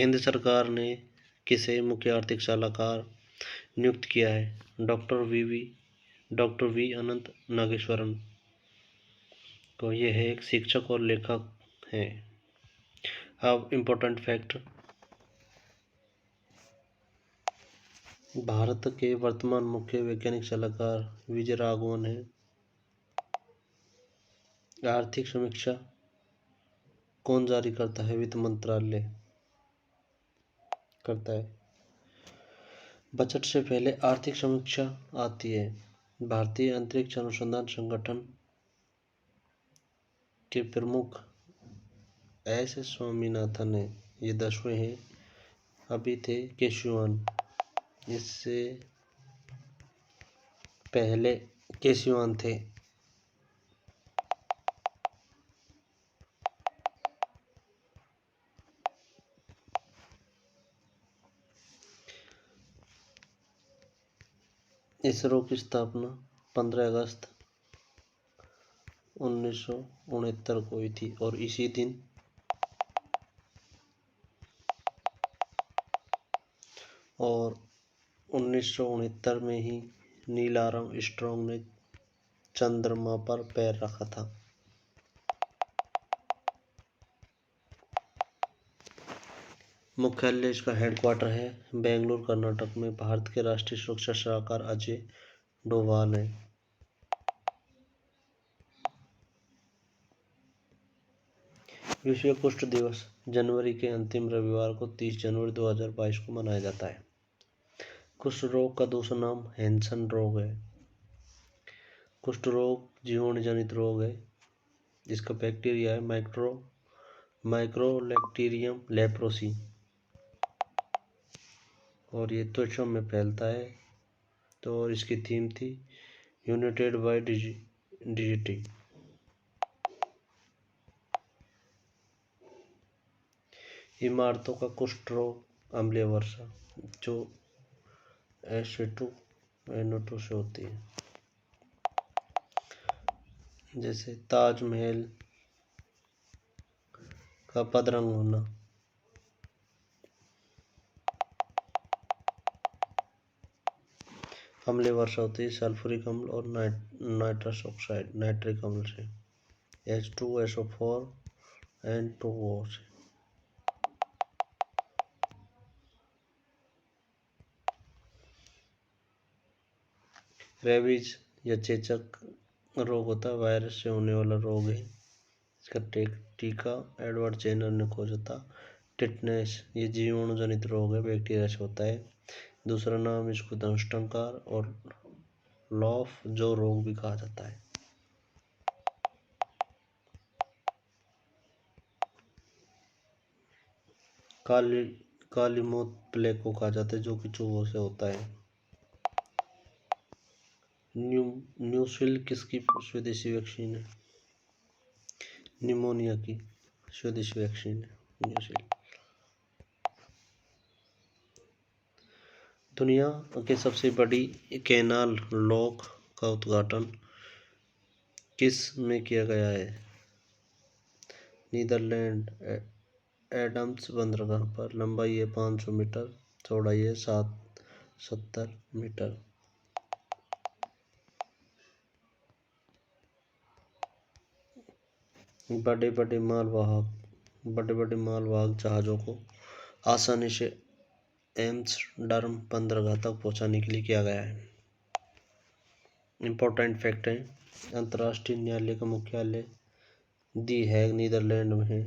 केंद्र सरकार ने किसे मुख्य आर्थिक सलाहकार नियुक्त किया है? डॉक्टर वी अनंत नागेश्वरन को। यह है एक शिक्षक और लेखक हैं। अब इम्पोर्टेंट फैक्ट, भारत के वर्तमान मुख्य वैज्ञानिक सलाहकार विजय राघवन है। आर्थिक समीक्षा कौन जारी करता है? वित्त मंत्रालय करता है। बजट से पहले आर्थिक समीक्षा आती है। भारतीय अंतरिक्ष अनुसंधान संगठन के प्रमुख एस स्वामीनाथन है। ये 10वें हैं। अभी थे के सिवान, इससे पहले के सिवान थे। इसरो की स्थापना 15 अगस्त 1969 को हुई थी और इसी दिन और 1969 में ही नील आर्मस्ट्रॉन्ग ने चंद्रमा पर पैर रखा था। मुख्यालय इसका हेडक्वार्टर है बेंगलुरु कर्नाटक में। भारत के राष्ट्रीय सुरक्षा सलाहकार अजय डोभाल हैं। विश्व कुष्ठ दिवस जनवरी के अंतिम रविवार को 30 जनवरी 2022 को मनाया जाता है। कुष्ठ रोग का दूसरा नाम हैंसन रोग है। कुष्ठ रोग जीवाणु जनित रोग है। इसका बैक्टीरिया है माइक्रोबैक्टीरियम लेप्रोसी और ये त्वचा में फैलता है। तो और इसकी थीम थी यूनाइटेड बाय डिजिटी। इमारतों का कुष्ठ रोग अम्लीय वर्षा जो H2NO2 से होती है। जैसे ताजमहल का बदरंग होना। अम्लीय वर्षा होती है सल्फ्यूरिक अम्ल और नाइट्रस ऑक्साइड नाइट्रिक अम्ल से H2SO4 N2O से। रेबीज या चेचक रोग होता है, वायरस से होने वाला रोग है। इसका टीका एडवर्ड जेनर ने खोजा था। टिटनेस ये जीवाणु जनित रोग है, बैक्टीरिया से होता है। दूसरा नाम इसको दंष्टंकार और लॉफ जो रोग भी कहा जाता है। काली मौत प्लेग को कहा जाता है जो कि चूहों से होता है। न्यूसिल किसकी स्वदेशी वैक्सीन है? निमोनिया की स्वदेशी वैक्सीन है न्यूसिल। दुनिया के सबसे बड़ी कैनाल लॉक का उद्घाटन किस में किया गया है? नीदरलैंड एडम्स बंदरगाह पर। लंबाई है 500 मीटर, चौड़ाई है 70 मीटर। बड़े बड़े मालवाहक जहाज़ों को आसानी से एम्स्टर्डम बंदरगाह तक पहुंचाने के लिए किया गया है। इम्पोर्टेंट फैक्ट है, अंतर्राष्ट्रीय न्यायालय का मुख्यालय दी हैग नीदरलैंड में है।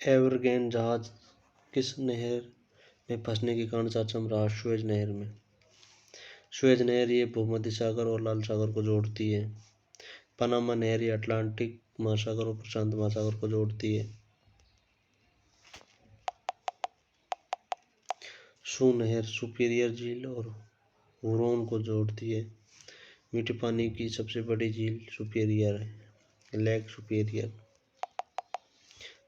एवरग्रेन जहाज किस नहर में फंसने के कारण चर्चा में रहा? सुएज नहर में। सुएज नहर ये भूमध्य सागर और लाल सागर को जोड़ती है। पनामा नहर ये अटलांटिक महासागर और प्रशांत महासागर को जोड़ती है। सू नहर सुपीरियर झील और हुरोन को जोड़ती है। मीठे पानी की सबसे बड़ी झील सुपीरियर है, लेक सुपीरियर।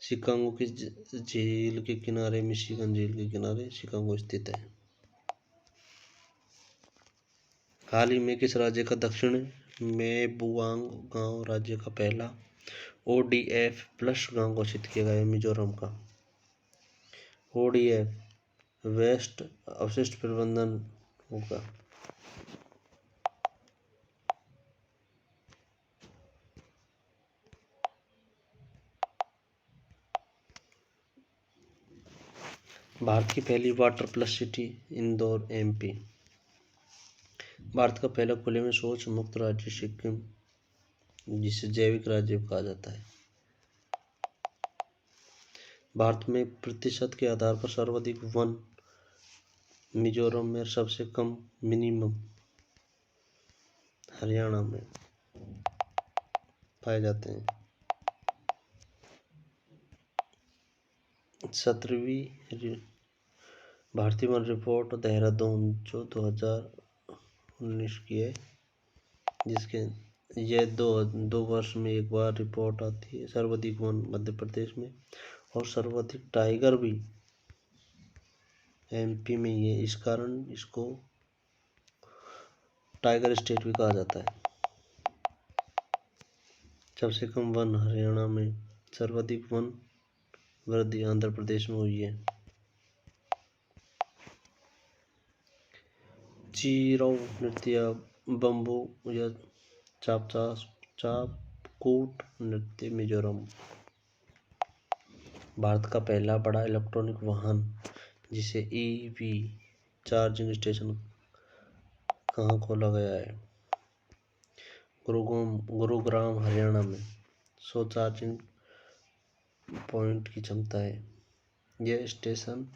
शिकागो की झील के किनारे मिशिगन झील के किनारे शिकागो स्थित है। हाल ही में किस राज्य का दक्षिण में बुआंग गांव राज्य का पहला ODF+ गांव घोषित किया गया है? मिजोरम का। ODF वेस्ट अवशिष्ट प्रबंधन होगा। भारत की पहली water plus city Indore MP। Bharat का पहला खुले में शौच मुक्त राज्य सिक्किम, जिसे जैविक राज्य कहा जाता है। भारत में प्रतिशत के आधार पर सर्वाधिक वन मिजोरम में, सबसे कम मिनिमम हरियाणा में पाए जाते हैं। 17वीं भारतीय वन रिपोर्ट देहरादून जो 2019 की है, जिसके यह दो वर्ष में एक बार रिपोर्ट आती है। सर्वाधिक वन मध्य प्रदेश में और सर्वाधिक टाइगर भी MP में ही है। इस कारण इसको टाइगर स्टेट भी कहा जाता है। सबसे कम वन हरियाणा में, सर्वाधिक वन वृद्धि आंध्र प्रदेश में हुई है। चीरौ नृत्य, बम्बू या चापकूट नृत्य मिजोरम। भारत का पहला बड़ा इलेक्ट्रॉनिक वाहन जिसे EV चार्जिंग स्टेशन कहाँ खोला गया है? गुरुग्राम हरियाणा में 100 चार्जिंग पॉइंट की क्षमता है। यह स्टेशन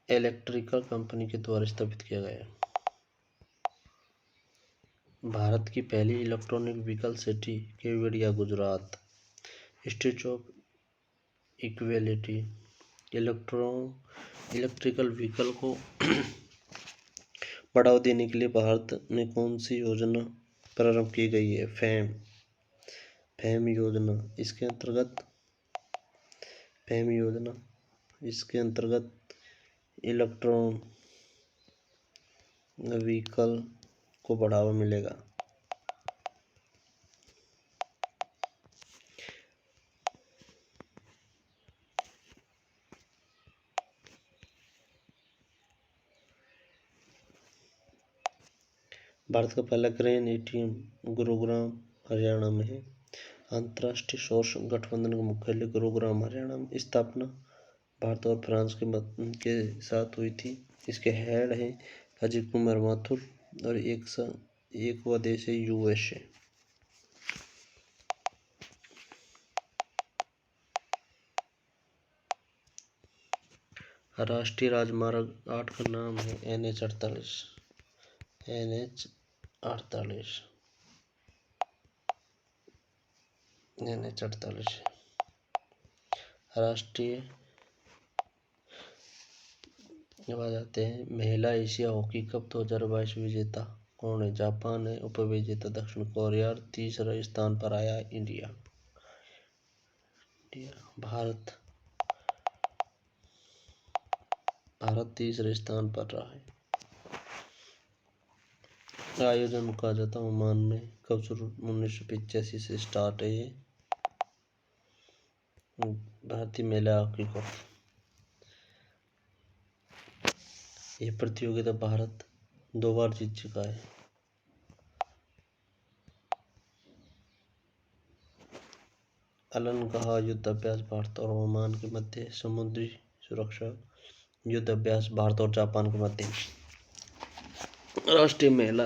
इलेक्ट्रिकल कंपनी के द्वारा स्थापित किया गया है। भारत की पहली electronic vehicle city Kevadia Gujarat. Statue of equality. Electrical vehicle को बढ़ावा देने के लिए भारत में कौन सी योजना प्रारंभ की गई है? फैम योजना। इसके अंतर्गत इलेक्ट्रॉन व्हीकल को बढ़ावा मिलेगा। भारत का पहला ग्रेन ATM गुरुग्राम हरियाणा में है। अंतर्राष्ट्रीय सौर गठबंधन का मुख्यालय गुरुग्राम हरियाणा में स्थापना भारत और फ्रांस के साथ हुई थी। इसके हेड हैं अजय कुमार माथुर और एक व देश है USA। राष्ट्रीय राजमार्ग 8 का नाम है NH48। राष्ट्रीय अब आ जाते हैं महिला एशिया हॉकी कप 2022 विजेता कौन है? जापान है। उपविजेता दक्षिण कोरिया। तीसरे स्थान पर आया इंडिया। भारत तीसरे स्थान पर रहा है। आयोजन कहा जाता है ओमान में। कब शुरू? 1985 से स्टार्ट है ये भारतीय महिला हॉकी कप। यह प्रतियोगिता भारत 2 बार जीत चुका है। अलन-कहा युद्ध अभ्यास भारत और ओमान के मध्य। समुद्री सुरक्षा युद्ध अभ्यास भारत और जापान के मध्य। राष्ट्रीय महिला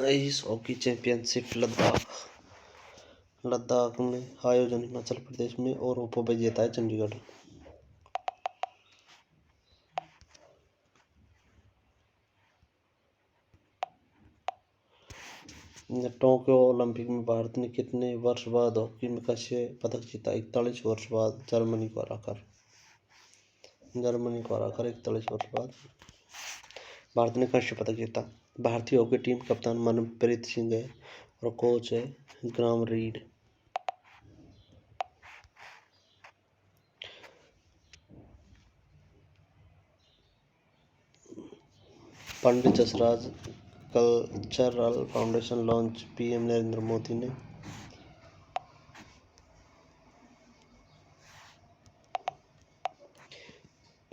आइस हॉकी चैंपियनशिप लद्दाख में आयोजन हिमाचल प्रदेश में और उपविजेता है चंडीगढ़। टोक्यो ओलंपिक में भारत ने कितने वर्ष बाद हॉकी में कांस्य पदक जीता? 41 वर्ष बाद। जर्मनी को हराकर 41 वर्ष बाद भारत ने कांस्य पदक जीता। भारतीय हॉकी टीम कप्तान मनप्रीत सिंह है और कोच है Graham Reid. Pandit Jasraj cultural foundation launch PM Narendra Modi ने।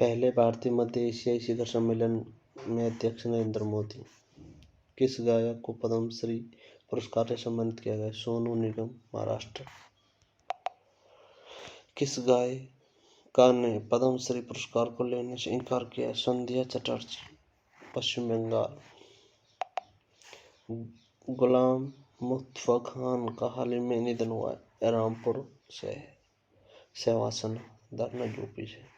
पहले भारतीय मध्य एशियाई शिखर सम्मेलन में अध्यक्ष नरेंद्र मोदी। किस गायक को पद्मश्री पुरस्कार से सम्मानित किया गया? सोनू निगम, महाराष्ट्र। किस गायिका ने पद्मश्री पुरस्कार को लेने से इनकार किया? संध्या चटर्जी, पश्चिम बंगाल। गुलाम मुस्तफा खान का हाल ही में निधन हुआ है। रामपुर से। सेवासन धरना यूपी से।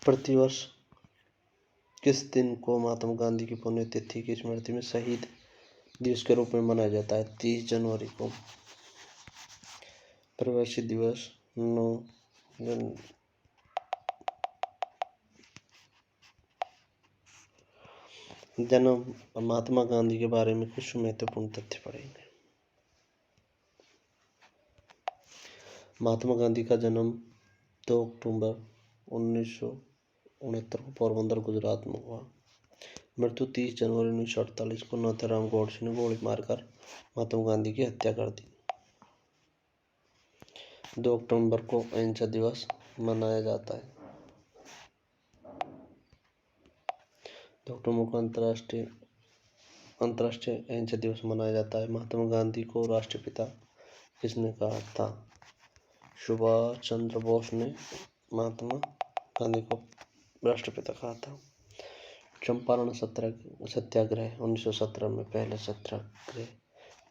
प्रतिवर्ष किस दिन को महात्मा गांधी की पुण्यतिथि की स्मृति में शहीद दिवस के रूप में मनाया जाता है? 30 जनवरी को। प्रवासी दिवस 9 जन्म महात्मा गांधी के बारे में कुछ महत्वपूर्ण तथ्य पढ़ेंगे। महात्मा गांधी का जन्म 2 अक्टूबर 1969 को पोरबंदर, गुजरात में हुआ। मृत्यु 30 जनवरी 1948 को नाथूराम गोडसे ने गोली मारकर महात्मा गांधी की हत्या कर दी। 2 अक्टूबर को अहिंसा दिवस मनाया जाता है। 2 अक्टूबर को अंतर्राष्ट्रीय अहिंसा दिवस मनाया जाता है। महात्मा गांधी को राष्ट्रपिता किसने कहा था? सुभाष चंद्र बोस ने महात्मा गांधी को राष्ट्रपिता कहा था। चंपारण सत्याग्रह 1917 में पहला सत्याग्रह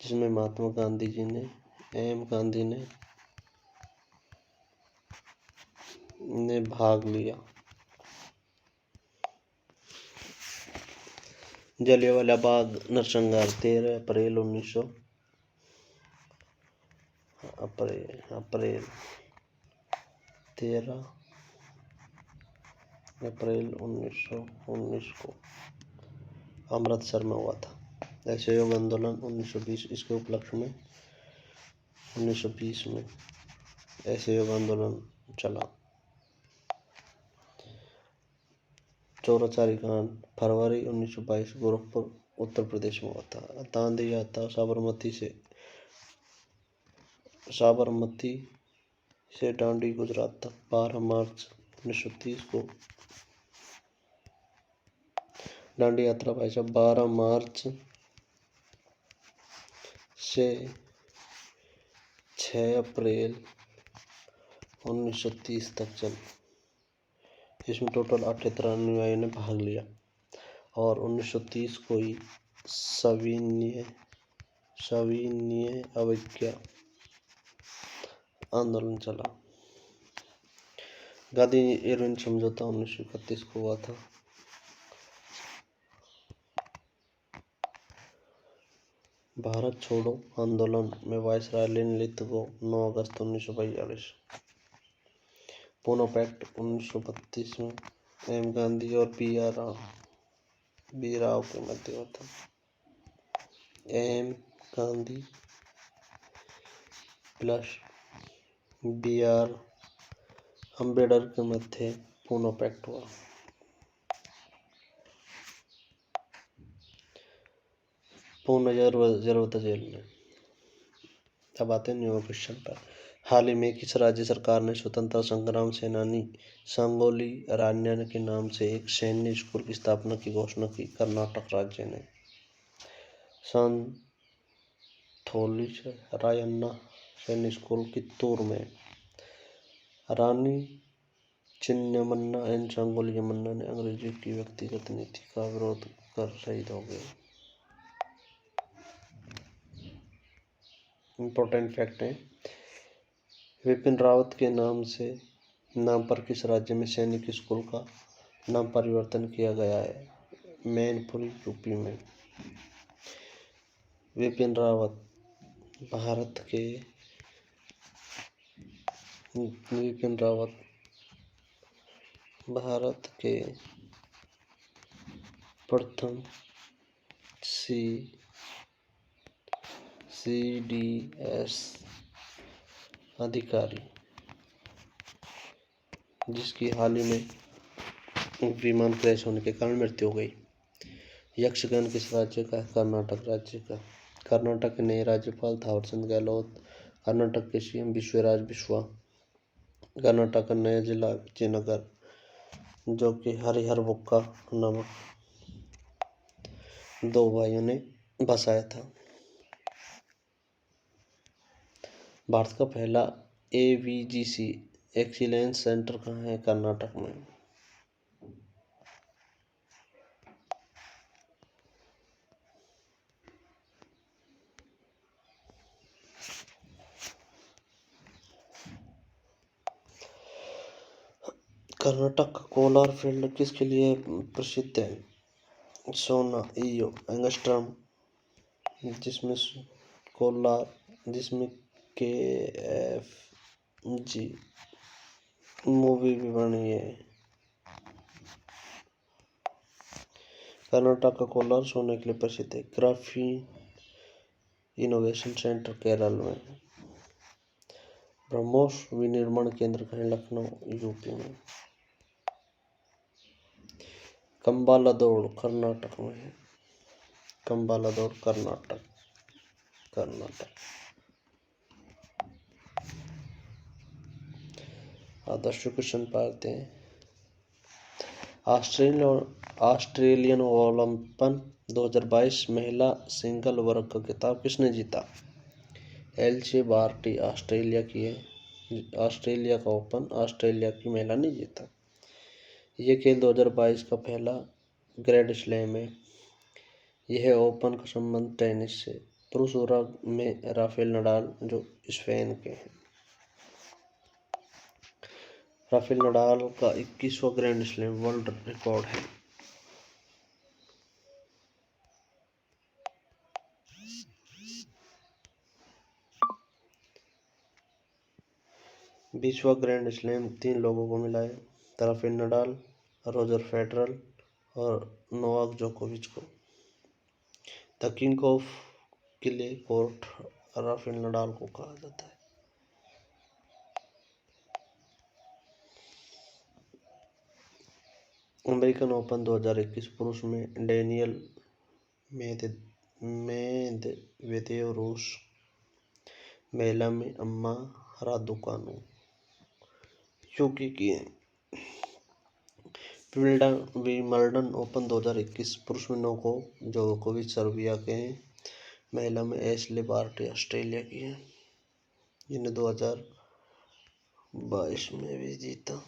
जिसमें महात्मा गांधी जी ने भाग लिया। जलियांवाला बाग नरसंहार 13 अप्रैल 1919 को अमृतसर में हुआ था। असहयोग आंदोलन 1920 इसके उपलक्ष्य में 1920 में असहयोग आंदोलन चला। चौराचारी कांड फरवरी 1922 गोरखपुर उत्तर प्रदेश में हुआ था। दांडी यात्रा साबरमती से दांडी गुजरात तक 12 मार्च 1930 को। दांडी यात्रा भाई साहब 12 मार्च से 6 अप्रैल 1930 तक चली। इसमें टोटल 78 अनुयायियों ने भाग लिया और 1930 को ही सविनय अवज्ञा आंदोलन चला। गांधी इरविन समझौता 1931 को हुआ था। भारत छोड़ो आंदोलन में वायसराय लिनलिथ को 9 अगस्त 1942। पूना पैक्ट 1932 में एम गांधी और बी राव के मध्य हुआ था। M Gandhi plus B R Ambedkar के मध्य पूना पैक्ट हुआ। पूना जरवता जेल में। अब आते हैं न्यू क्वेश्चन पर। हाल ही में किस राज्य सरकार ने स्वतंत्रता संग्राम सेनानी संगोली रायण्णा के नाम से एक सैन्य स्कूल की स्थापना की घोषणा की? कर्नाटक राज्य ने। संथोली रायण्णा सैन्य स्कूल कित्तूर में। रानी चिन्नमन्ना एंड संगोली यमन्ना ने अंग्रेजों की व्यक्तिगत नीति का विरोध कर शहीद हो गए। इम्पोर्टेंट फैक्ट है, विपिन रावत के नाम पर किस राज्य में सैनिक स्कूल का नाम परिवर्तन किया गया है? मैनपुरी, यूपी में। विपिन रावत भारत के प्रथम CDS अधिकारी जिसकी हाल ही में विमान क्रैश होने के कारण मृत्यु हो गई। यक्षगान किस राज्य का है? कर्नाटक राज्य का। कर्नाटक के नए राज्यपाल थावरचंद गहलोत। कर्नाटक के सीएम विश्वराज बिश्वा। कर्नाटक का नया जिला विजयनगर, जो कि हरिहर बुक्का नामक दो भाइयों ने बसाया था। भारत का पहला AVGC एक्सीलेंस सेंटर कहाँ है? कर्नाटक में। कर्नाटक का कोलार फील्ड किसके लिए प्रसिद्ध है? सोना, ईयो, एंगस्ट्रम, जिसमें कोलार, जिसमें KFG मूवी भी बनी है। कर्नाटक का कोलार सोने के लिए प्रसिद्ध है। ग्राफीन इनोवेशन सेंटर केरल में। ब्रह्मोस विनिर्माण केंद्र कहाँ? लखनऊ, यूपी में। कंबाला दौड़ कर्नाटक में है। कंबाला दौड़ कर्नाटक। आदर्श क्वेश्चन पढ़ते हैं। ऑस्ट्रेलियन ओलंपन 2022 महिला सिंगल वर्ग का खिताब किसने जीता? एल्चे बार्टी ऑस्ट्रेलिया की है। ऑस्ट्रेलिया का ओपन ऑस्ट्रेलिया की महिला ने जीता। यह खेल 2022 का पहला ग्रैंड स्लैम है। यह ओपन का संबंध टेनिस से। पुरुष वर्ग में राफेल नडाल, जो स्पेन के हैं। राफेल नडाल का 21वां ग्रैंड स्लैम वर्ल्ड रिकॉर्ड है। बीसवां ग्रैंड स्लैम 3 लोगों को मिला है। राफेल नडाल, रोजर फेडरर और नोवाक जोकोविच को। The king of clay court Rafael Nadal को कहा जाता है। अमेरिकन ओपन 2021 पुरुष में डेनियल मेदवेदेव रूस। महिला में अम्मा रादुकानु यूके की है। विंबलडन ओपन 2021 पुरुष में नोवाक जोकोविच सर्बिया के हैं। महिला में एशले बार्टी ऑस्ट्रेलिया की है, जिन्हें 2022 में भी जीता।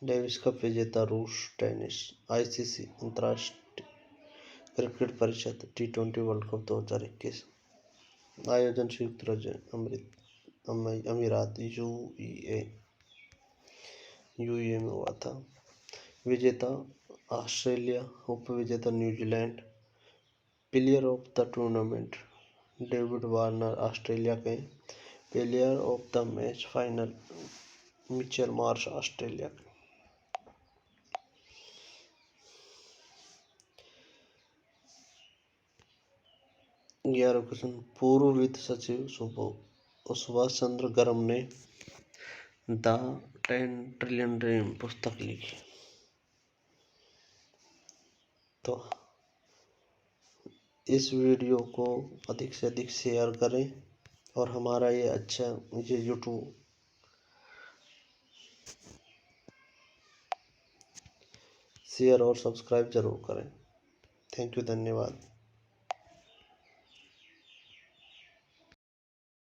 डेविस कप विजेता रूस टेनिस। ICC अंतर्राष्ट्रीय क्रिकेट परिषद T20 वर्ल्ड कप 2021 आयोजन संयुक्त राज्य अमीरात UAE में हुआ था। विजेता ऑस्ट्रेलिया, उपविजेता New Zealand. Player of the tournament David Warner Australia के। Player of the match final Mitchell Marsh Australia के। 11 क्वेश्चन। पूर्व वित्त सचिव सुभाष चंद्र गर्ग ने द 10 ट्रिलियन ड्रीम पुस्तक लिखी। तो इस वीडियो को अधिक से अधिक शेयर करें और हमारा ये यूट्यूब शेयर और सब्सक्राइब जरूर करें। थैंक यू, धन्यवाद।